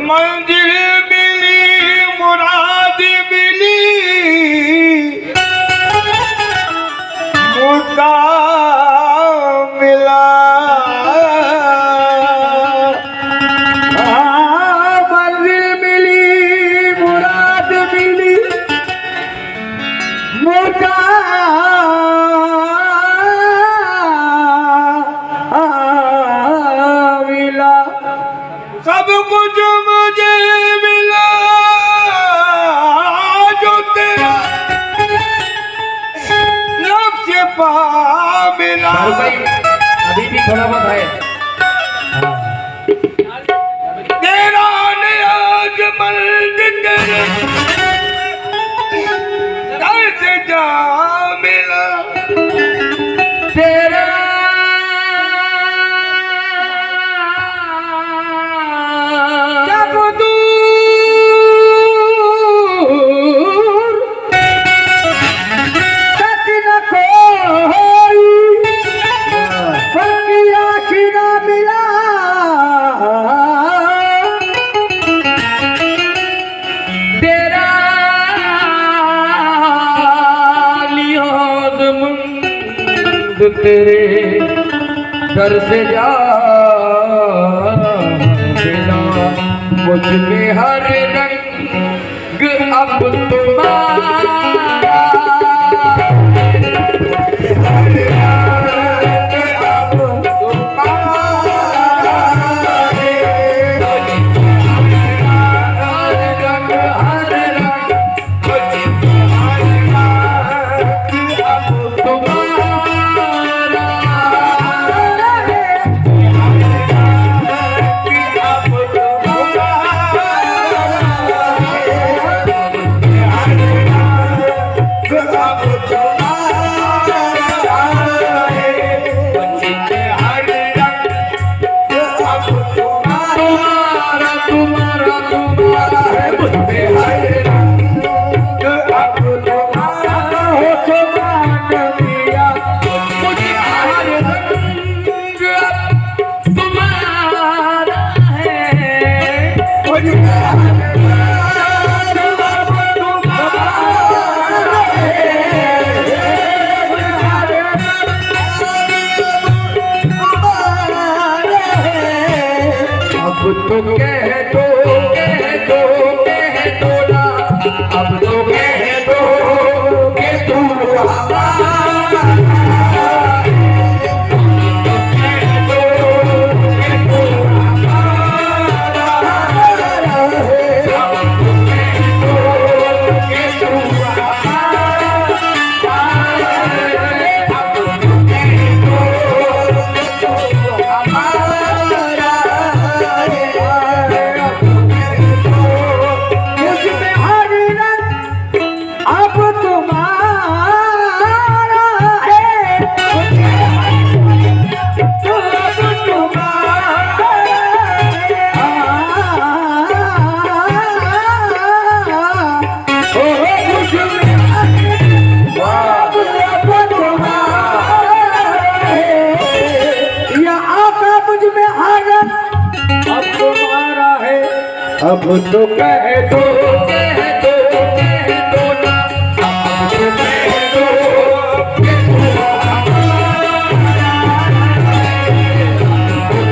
मंजिल मिली मुराद मिली मुद्दा मिला मंजिल मिली मुराद मिली मुद्दा मिला सब कुछ मुझे मिला जो तेरा नफ्स पा मिला। अभी भी थोड़ा बहुत है। तेरा नियाज मर्द तेरे दर से जा मिला तेरा तेरे घर से जा मिला मुझ में हर रंग अब तुम्हारा अब तो कह दो कह दो कह दो ना, अब तो कह दो कि तू हमारा है।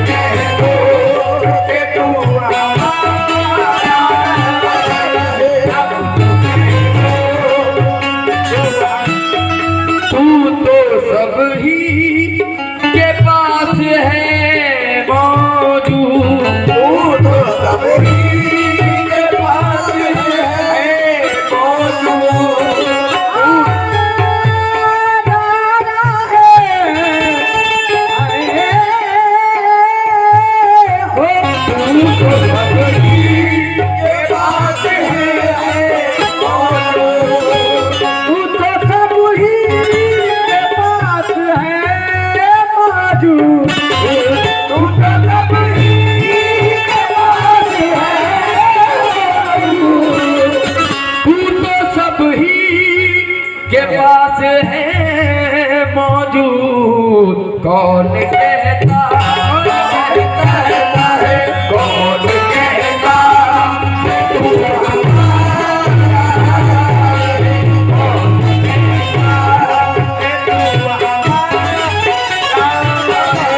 कह दो कि तू हमारा है। अब तो कह दो तू तो सब ही के पास है मौजूद, तू तो सब ही के पास है मौजूद। तू तो सब ही के पास है मौजूद, तू तो सब ही के पास है मौजूद, तू तो सब ही के पास है मौजूद, तू तो सब ही के पास है मौजूद। कौन कहता है, कौन कहता है तू हमारा है। कौन कहता है तू हमारा है। कौन कहता है तू हमारा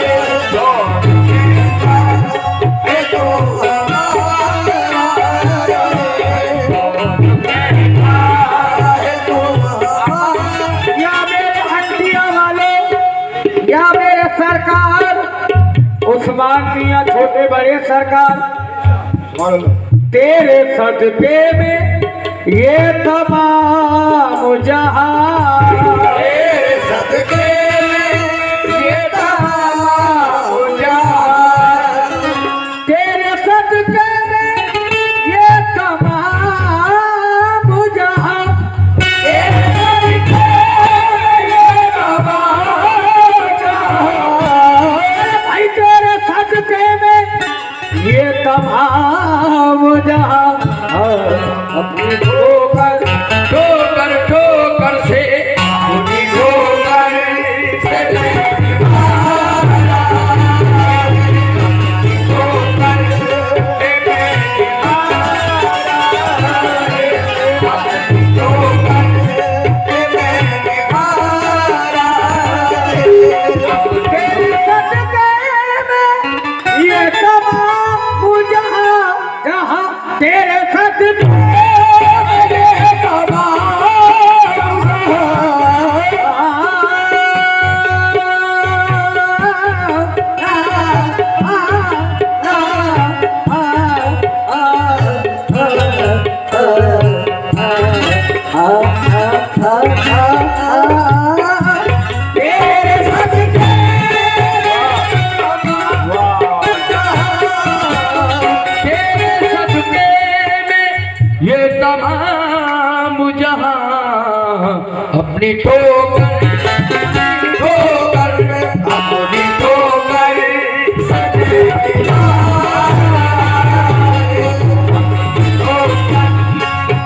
है। कौन कहता है तू हमारा। या मेरे हंडिया वाले, या मेरे सरकार, उस्मान मियां छोटे बड़े सरकार, तेरे सदके में ये तमाम जहां, तेरे सदके ये तमाम जहां, तेरे सदके में ये तमाम जहां, तेरे सदके ये तमाम जहां। भाई तेरे सदके में ये तमाम जहां अपनी ठोकर ठोकर ठोकर से अपनी ठोकर से नहीं मारा, ठोकर से नहीं मारा, अपनी ठोकर से नहीं मारा। तेरे सदके में ये तमाम जहां जहां, तेरे सदके में ये तमाम तेरे सदके तेरे सदके में ये तमाम जहां अपनी ठोकर ठोकर में अपनी ठोकर से नहीं मारा, ठोकर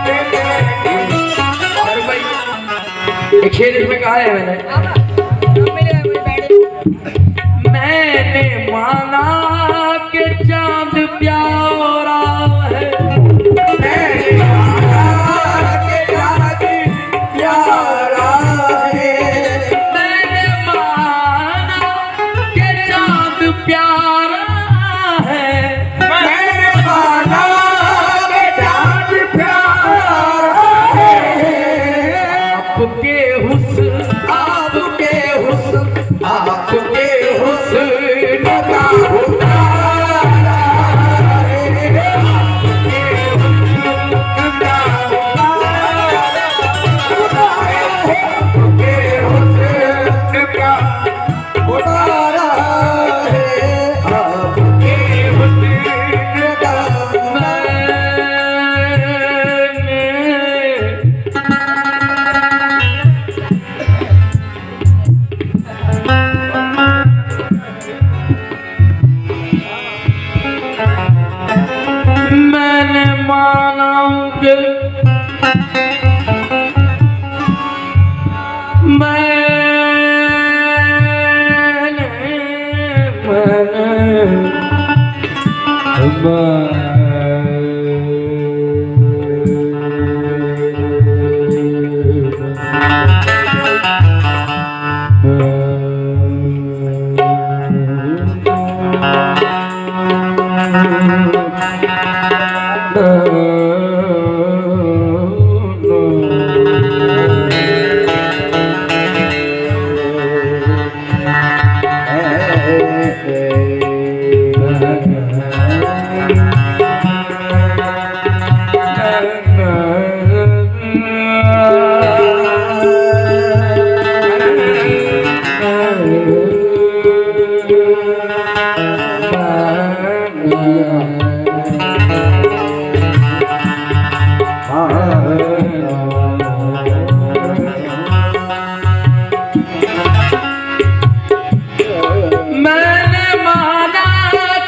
से नहीं। और भाई एक शेर इसमें कहा है मैंने माना कि चांद प्यारा है, मैंने माना कि चांद प्यारा है, मैंने माना कि चांद प्यारा है, मैंने माना कि चांद प्यारा है। आपके हुस्न आपके हुस्न आपके हुस्न का उतारा है, आपके हुस्न का उतारा है, आपके हुस्न का उतारा है, आपके हुस्न का। मैंने मैंने माना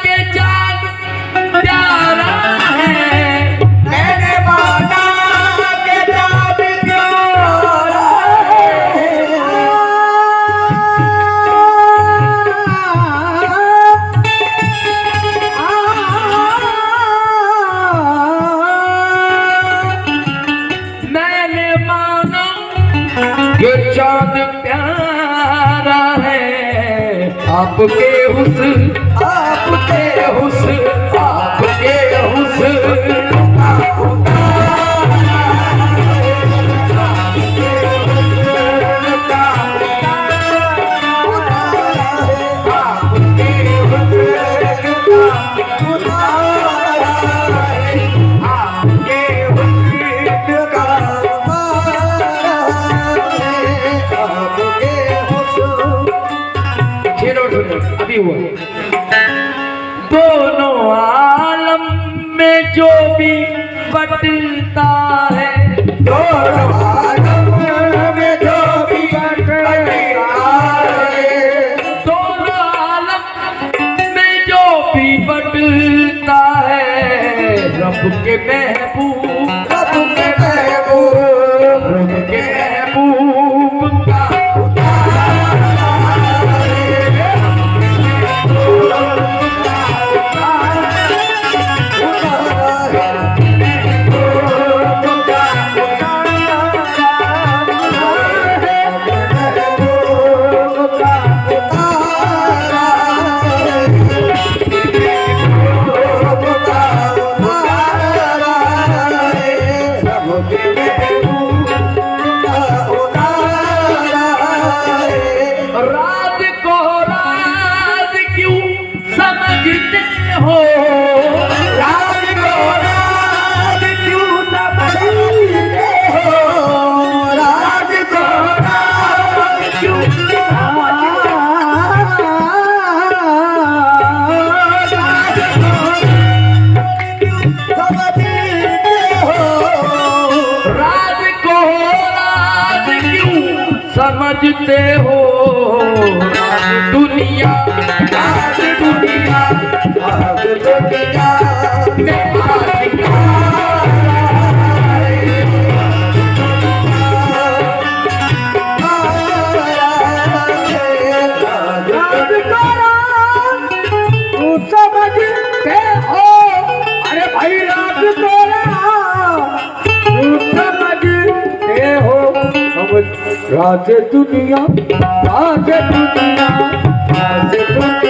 के जान प्यारा है, मैंने माना के जान प्यारा मैंने माना ये चांद प्यारा है, आपके हुस्न आपके हुस्न आपके हुस्न अभी हुआ। दोनों आलम में जो भी बटता है, दोनों आलम में जो भी बटता है, दोनों आलम में जो भी बटता है, रब के महबूब रब के महबूब रब के महबूब का राज को राज क्यों समझते हो, राज को राज क्यों समझते हो, राज को राज क्यों समझते हो, राज दुनिया आज दुनिया आज दुनिया में आशिका समझते हो, अरे भाई राज तोरा समझते हो, राज दुनिया राज दुनिया राज दुनिया